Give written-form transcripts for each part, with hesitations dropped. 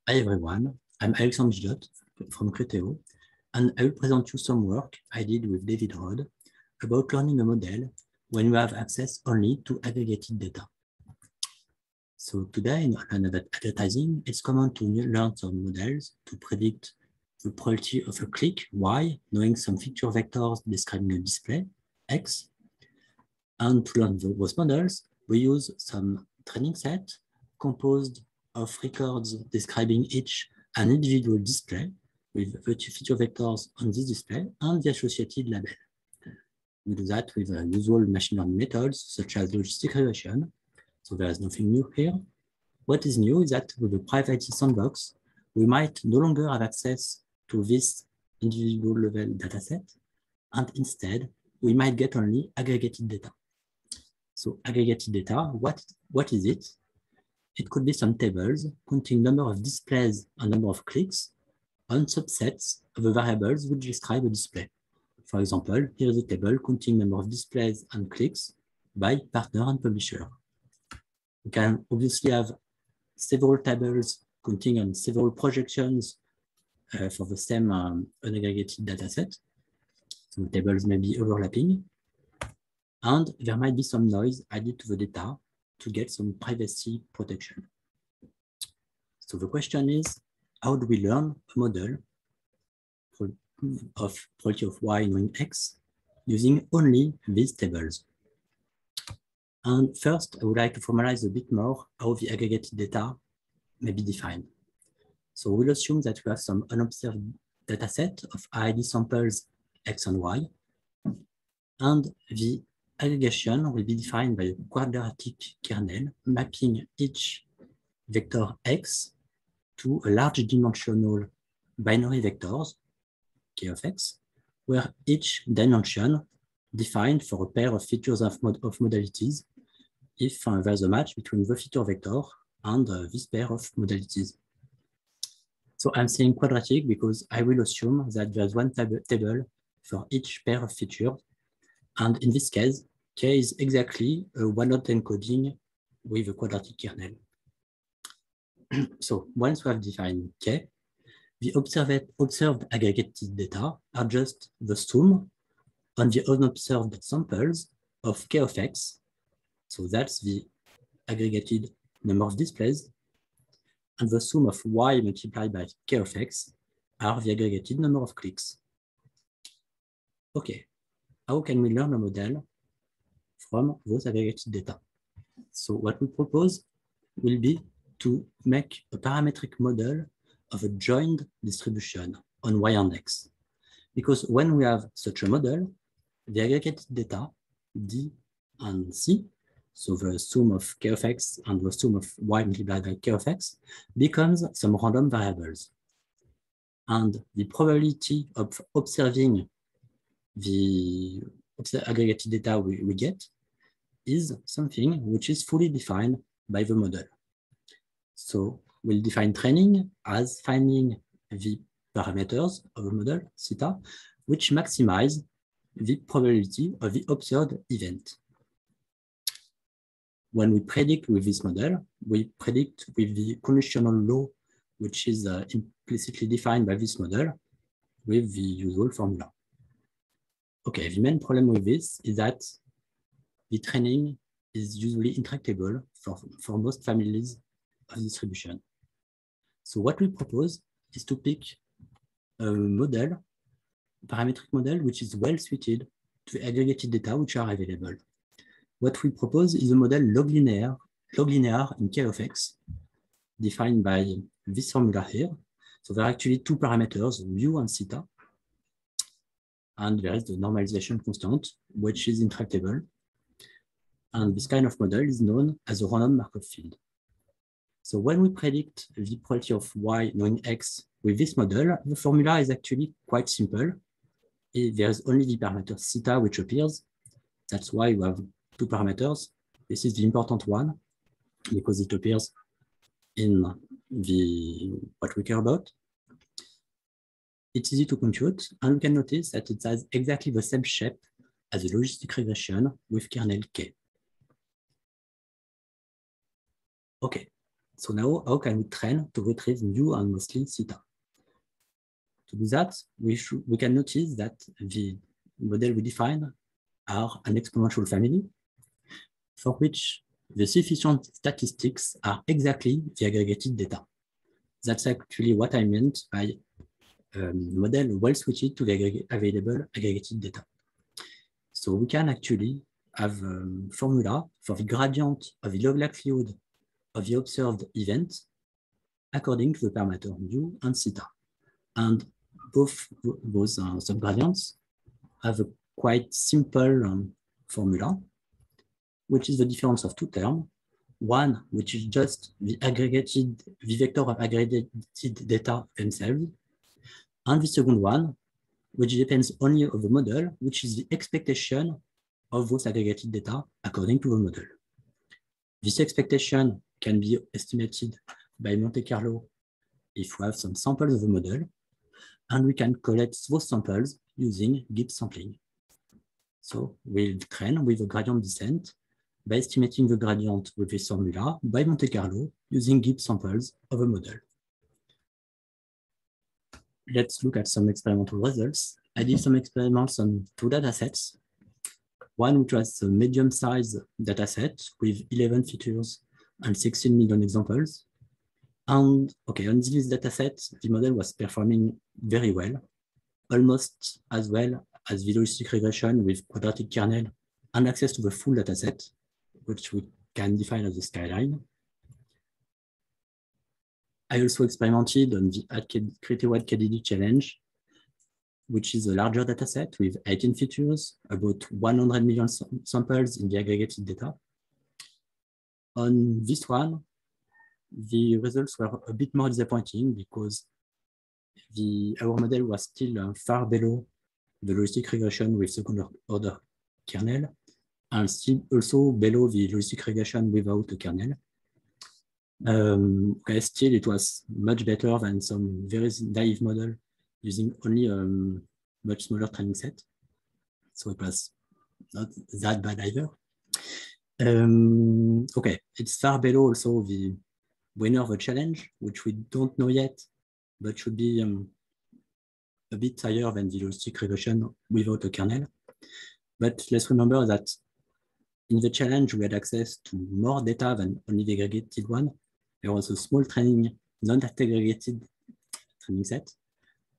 Hi everyone, I'm Alexandre Gillot from Criteo, and I will present you some work I did with David Rod about learning a model when you have access only to aggregated data. So today in advertising, it's common to learn some models to predict the probability of a click, Y, knowing some feature vectors describing a display, X. And to learn those models, we use some training set composed of records describing each an individual display with the feature vectors on this display and the associated label. We do that with usual machine learning methods such as logistic regression. So there is nothing new here. What is new is that with the privacy sandbox, we might no longer have access to this individual level dataset, and instead, we might get only aggregated data. So aggregated data, what is it? It could be some tables counting number of displays and number of clicks on subsets of the variables which describe a display. For example, here is a table counting number of displays and clicks by partner and publisher. We can obviously have several tables counting on several projections for the same unaggregated dataset. Some tables may be overlapping. And there might be some noise added to the data to get some privacy protection. So the question is, how do we learn a model of probability of Y knowing X using only these tables? And first, I would like to formalize a bit more how the aggregated data may be defined. So we'll assume that we have some unobserved data set of ID samples X and Y, and the aggregation will be defined by a quadratic kernel mapping each vector X to a large dimensional binary vectors, K of X, where each dimension defined for a pair of features of modalities if there's a match between the feature vector and this pair of modalities. So I'm saying quadratic because I will assume that there's one table for each pair of features. And in this case, K is exactly a one-hot encoding with a quadratic kernel. So once we have defined K, the observed aggregated data are just the sum on the unobserved samples of K of X. So that's the aggregated number of displays. And the sum of Y multiplied by K of X are the aggregated number of clicks. Okay, how can we learn a model from those aggregated data? So what we propose will be to make a parametric model of a joined distribution on Y and X. Because when we have such a model, the aggregated data, D and C, so the sum of K of X and the sum of Y multiplied by K of X, becomes some random variables. And the probability of observing the aggregated data we get is something which is fully defined by the model. So we'll define training as finding the parameters of the model, theta, which maximize the probability of the observed event. When we predict with this model, we predict with the conditional law, which is implicitly defined by this model with the usual formula. Okay, the main problem with this is that the training is usually intractable for most families of distribution. So what we propose is to pick a model, a parametric model, which is well suited to aggregated data which are available. What we propose is a model log linear in K of X, defined by this formula here. So there are actually two parameters, mu and theta. And there is the normalization constant, which is intractable. And this kind of model is known as a random Markov field. So when we predict the probability of Y knowing X with this model, the formula is actually quite simple. There's only the parameter theta which appears. That's why we have two parameters. This is the important one because it appears in what we care about. It's easy to compute, and we can notice that it has exactly the same shape as a logistic regression with kernel K. Okay, So now, how can we train to retrieve new and mostly theta? To do that, we can notice that the model we define are an exponential family for which the sufficient statistics are exactly the aggregated data. That's actually what I meant by model well switched to the available aggregated data. So we can actually have a formula for the gradient of the log likelihood of the observed event according to the parameter mu and theta. And both those subgradients have a quite simple formula, which is the difference of two terms. One, which is just the vector of aggregated data themselves. And the second one, which depends only on the model, which is the expectation of those aggregated data according to the model. This expectation can be estimated by Monte Carlo if we have some samples of the model, and we can collect those samples using Gibbs sampling. So we'll train with a gradient descent by estimating the gradient with this formula by Monte Carlo using Gibbs samples of a model. Let's look at some experimental results. I did some experiments on two datasets. One which was a medium-sized dataset with 11 features and 16 million examples. And okay, on this dataset, the model was performing very well, almost as well as the logistic regression with quadratic kernel and access to the full dataset, which we can define as the skyline. I also experimented on the Criteo-wide KDD challenge, which is a larger dataset with 18 features, about 100 million samples in the aggregated data. On this one, the results were a bit more disappointing because our model was still far below the logistic regression with second order kernel, and still also below the logistic regression without a kernel. Okay, still it was much better than some very naive model using only a much smaller training set. So it was not that bad either. Okay, it's far below also the winner of the challenge, which we don't know yet, but should be a bit higher than the logistic regression without a kernel. But let's remember that in the challenge, we had access to more data than only the aggregated one. There was a small training, non-aggregated training set,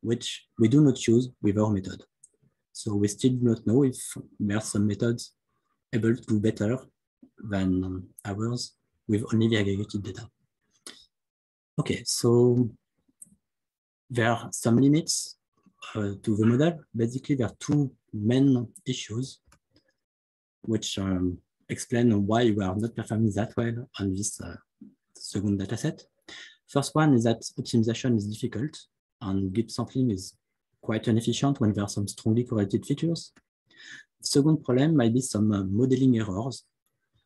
which we do not use with our method. So we still do not know if there are some methods able to do better than ours with only the aggregated data. Okay, so there are some limits to the model. Basically, there are two main issues which explain why we are not performing that well on this second dataset. First one is that optimization is difficult and Gibbs sampling is quite inefficient when there are some strongly correlated features. The second problem might be some modeling errors.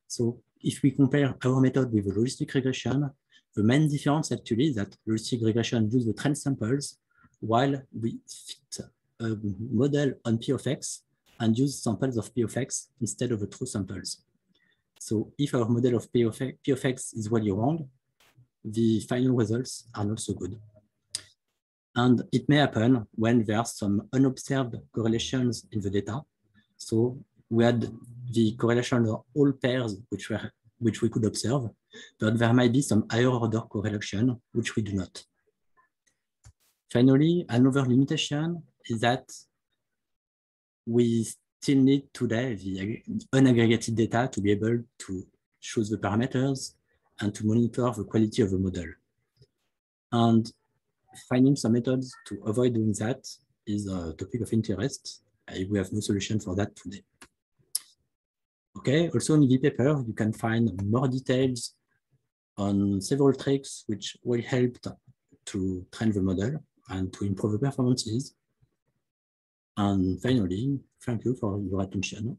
So if we compare our method with a logistic regression, the main difference actually is that logistic regression uses the trend samples while we fit a model on P of X and use samples of P of X instead of the true samples. So if our model of P of X is really wrong, the final results are not so good. And it may happen when there are some unobserved correlations in the data. So we had the correlation of all pairs which we could observe, but there might be some higher order correlation which we do not. Finally, another limitation is that we still need today the unaggregated data to be able to choose the parameters and to monitor the quality of the model. And finding some methods to avoid doing that is a topic of interest. We have no solution for that today. Okay, also in the paper, you can find more details on several tricks which will help to train the model and to improve the performances. And finally, thank you for your attention.